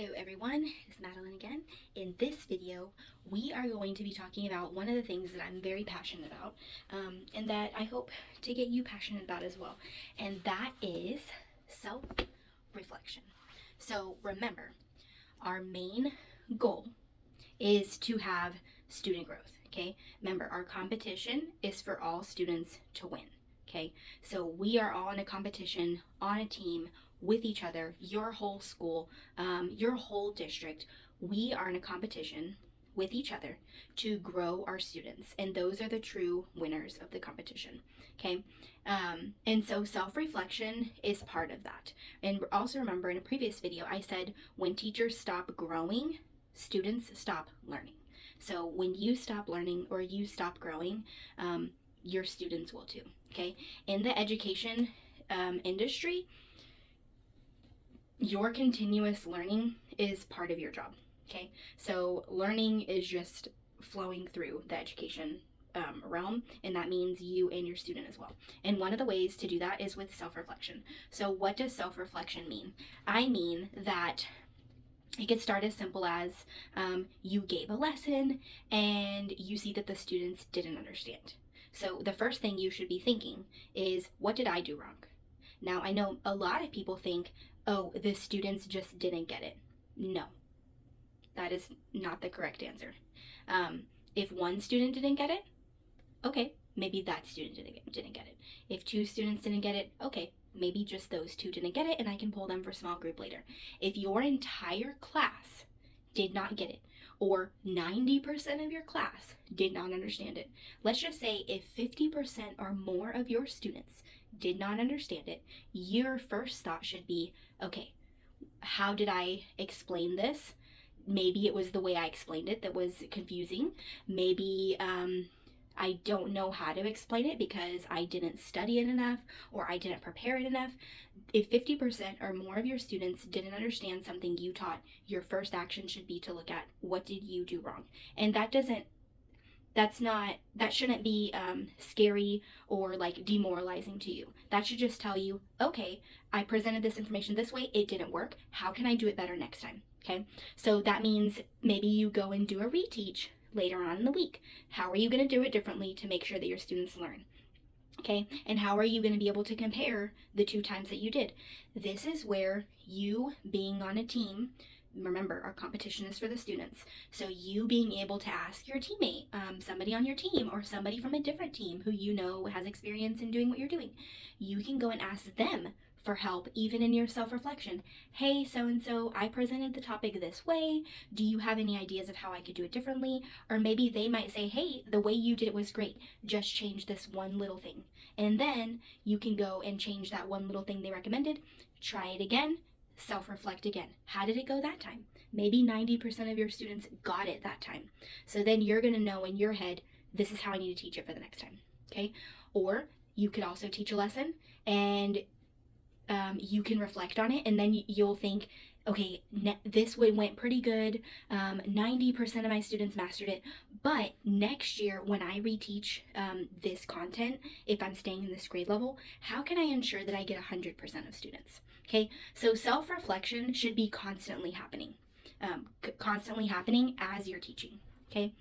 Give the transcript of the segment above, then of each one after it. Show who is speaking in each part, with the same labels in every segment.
Speaker 1: Hello everyone, it's Madeline again. In this video, we are going to be talking about one of the things that I'm very passionate about, and that I hope to get you passionate about as well, and that is self-reflection. So remember, our main goal is to have student growth, okay? Remember, our competition is for all students to win, okay? So we are all in a competition, on a team, with each other, your whole school, your whole district. We are in a competition with each other to grow our students, and those are the true winners of the competition, okay? And so self-reflection is part of that. And also remember, in a previous video, I said when teachers stop growing, students stop learning. So when you stop learning or you stop growing, your students will too, okay? In the education industry, your continuous learning is part of your job, okay? So learning is just flowing through the education realm, and that means you and your student as well. And one of the ways to do that is with self-reflection. So what does self-reflection mean? I mean that it could start as simple as you gave a lesson and you see that the students didn't understand. So the first thing you should be thinking is, what did I do wrong? Now, I know a lot of people think, oh, the students just didn't get it. No, that is not the correct answer. If one student didn't get it, okay, maybe that student didn't get it. If two students didn't get it, okay, maybe just those two didn't get it and I can pull them for small group later. If your entire class did not get it, or 90% of your class did not understand it, let's just say if 50% or more of your students did not understand it, your first thought should be, okay, how did I explain this? Maybe it was the way I explained it that was confusing. Maybe I don't know how to explain it because I didn't study it enough or I didn't prepare it enough. If 50% or more of your students didn't understand something you taught, your first action should be to look at, what did you do wrong? And that shouldn't be scary or like demoralizing to you. That should just tell you, okay, I presented this information this way, it didn't work. How can I do it better next time? Okay, so that means maybe you go and do a reteach later on in the week. How are you going to do it differently to make sure that your students learn? Okay, and how are you going to be able to compare the two times that you did? This is where you being on a team, remember, our competition is for the students. So you being able to ask your teammate, somebody on your team or somebody from a different team who you know has experience in doing what you're doing, you can go and ask them for help, even in your self-reflection. Hey, so-and-so, I presented the topic this way. Do you have any ideas of how I could do it differently? Or maybe they might say, hey, the way you did it was great. Just change this one little thing. And then you can go and change that one little thing they recommended, try it again, self-reflect again. How did it go that time? Maybe 90% of your students got it that time. So then you're going to know in your head, this is how I need to teach it for the next time, okay? Or you could also teach a lesson and you can reflect on it, and then you'll think, okay, this way went pretty good. 90% of my students mastered it, but next year when I reteach this content, if I'm staying in this grade level, how can I ensure that I get 100% of students? Okay, so self-reflection should be constantly happening, as you're teaching. Okay.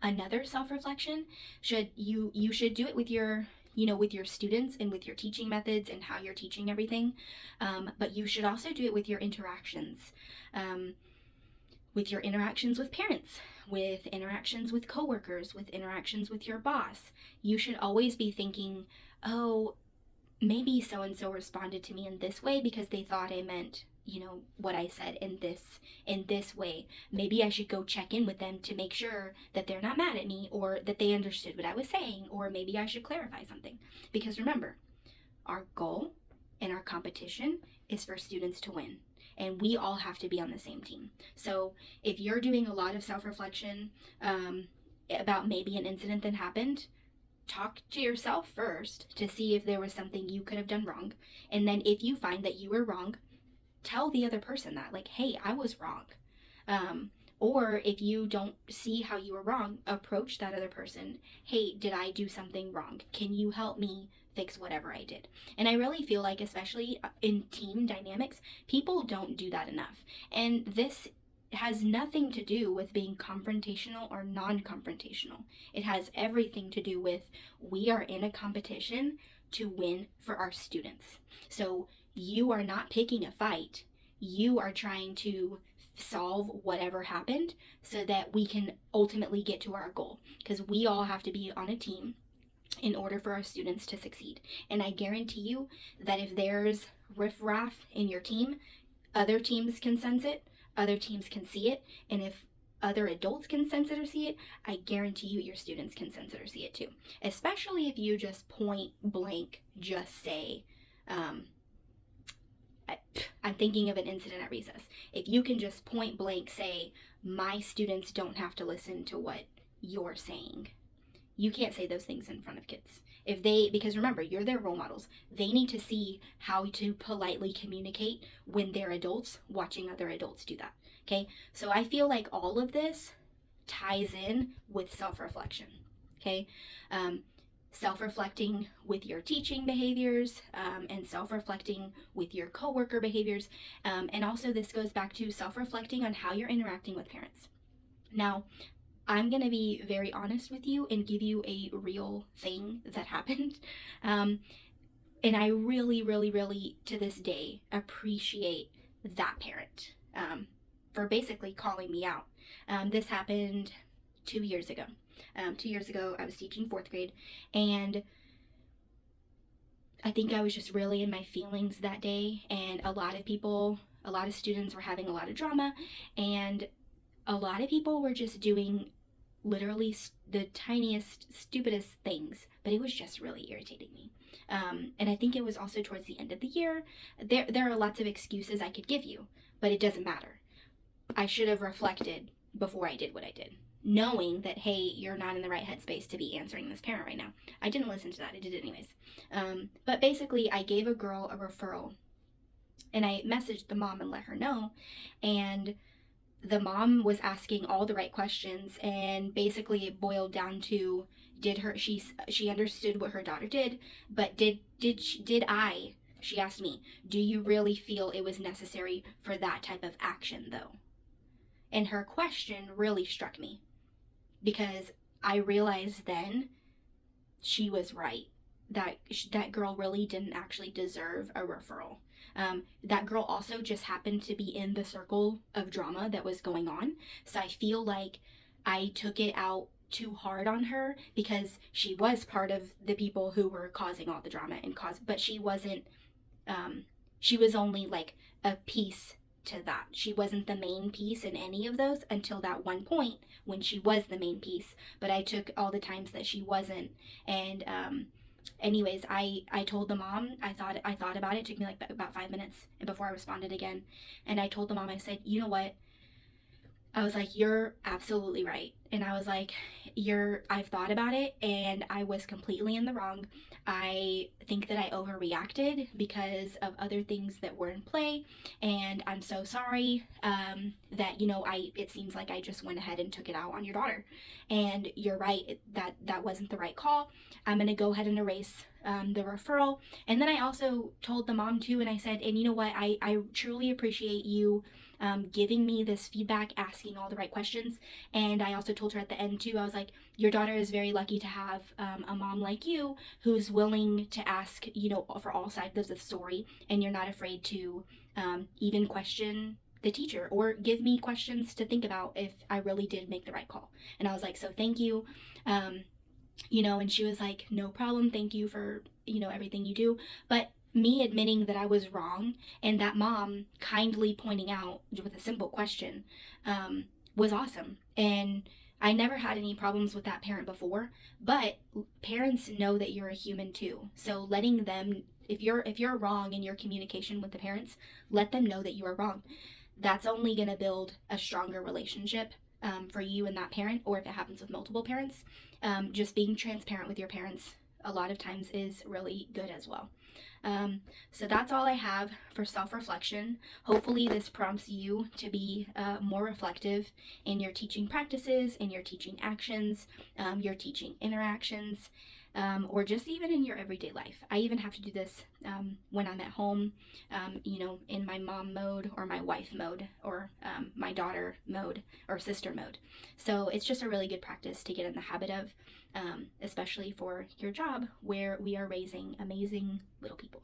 Speaker 1: Another self-reflection you should do it with your with your students and with your teaching methods and how you're teaching everything, but you should also do it with your interactions, with parents, with interactions with coworkers, with interactions with your boss. You should always be thinking, oh, maybe so and so responded to me in this way because they thought I meant what I said in this way. Maybe I should go check in with them to make sure that they're not mad at me or that they understood what I was saying, or maybe I should clarify something. Because remember, our goal and our competition is for students to win, and we all have to be on the same team. So if you're doing a lot of self-reflection about maybe an incident that happened, talk to yourself first to see if there was something you could have done wrong, and then if you find that you were wrong, tell the other person that, like, hey, I was wrong. Or if you don't see how you were wrong, approach that other person. Hey, did I do something wrong? Can you help me fix whatever I did. And I really feel like, especially in team dynamics, people don't do that enough. And this has nothing to do with being confrontational or non-confrontational. It has everything to do with we are in a competition to win for our students. So you are not picking a fight. You are trying to solve whatever happened so that we can ultimately get to our goal, because we all have to be on a team in order for our students to succeed. And I guarantee you that if there's riffraff in your team, other teams can sense it, other teams can see it, and if other adults can sense it or see it, I guarantee you your students can sense it or see it too. Especially if you just point blank just say, I'm thinking of an incident at recess. If you can just point blank say, my students don't have to listen to what you're saying. You can't say those things in front of kids. Because remember, you're their role models. They need to see how to politely communicate when they're adults watching other adults do that. Okay? So I feel like all of this ties in with self-reflection. Okay? Self-reflecting with your teaching behaviors, and self-reflecting with your coworker behaviors. And also this goes back to self-reflecting on how you're interacting with parents. Now, I'm going to be very honest with you and give you a real thing that happened. And I really, really, really, to this day, appreciate that parent for basically calling me out. This happened 2 years ago. 2 years ago, I was teaching 4th grade, and I think I was just really in my feelings that day, and a lot of students were having a lot of drama, and a lot of people were just doing literally the tiniest, stupidest things, but it was just really irritating me. And I think it was also towards the end of the year. There are lots of excuses I could give you, but it doesn't matter. I should have reflected before I did what I did, knowing that, hey, you're not in the right headspace to be answering this parent right now. I didn't listen to that. I did it anyways. But basically, I gave a girl a referral, and I messaged the mom and let her know, and the mom was asking all the right questions, and basically it boiled down to, she understood what her daughter did, but she asked me, do you really feel it was necessary for that type of action though? And her question really struck me, because I realized then she was right. That girl really didn't actually deserve a referral. That girl also just happened to be in the circle of drama that was going on. So I feel like I took it out too hard on her, because she was part of the people who were causing all the drama but she wasn't, she was only like a piece to that. She wasn't the main piece in any of those until that one point when she was the main piece. But I took all the times that she wasn't, and anyways, I told the mom, I thought about it. It took me like about 5 minutes and before I responded again. And I told the mom, I said, you know what? I was like, you're absolutely right. And I was like, I've thought about it, and I was completely in the wrong. I think that I overreacted because of other things that were in play, and I'm so sorry that, it seems like I just went ahead and took it out on your daughter. And you're right, that wasn't the right call. I'm going to go ahead and erase the referral. And then I also told the mom too, and I said, and you know what, I truly appreciate you giving me this feedback, asking all the right questions. And I also told her at the end too, I was like, your daughter is very lucky to have a mom like you who's willing to ask, for all sides of the story, and you're not afraid to even question the teacher or give me questions to think about if I really did make the right call. And I was like, so thank you. And she was like, no problem. Thank you for, everything you do. But me admitting that I was wrong, and that mom kindly pointing out with a simple question, was awesome. And I never had any problems with that parent before, but parents know that you're a human too. So letting them, if you're wrong in your communication with the parents, let them know that you are wrong. That's only going to build a stronger relationship for you and that parent, or if it happens with multiple parents. Just being transparent with your parents a lot of times is really good as well. So that's all I have for self-reflection. Hopefully this prompts you to be more reflective in your teaching practices, in your teaching actions, your teaching interactions. or just even in your everyday life. I even have to do this when I'm at home, in my mom mode or my wife mode or my daughter mode or sister mode. So it's just a really good practice to get in the habit of, especially for your job where we are raising amazing little people.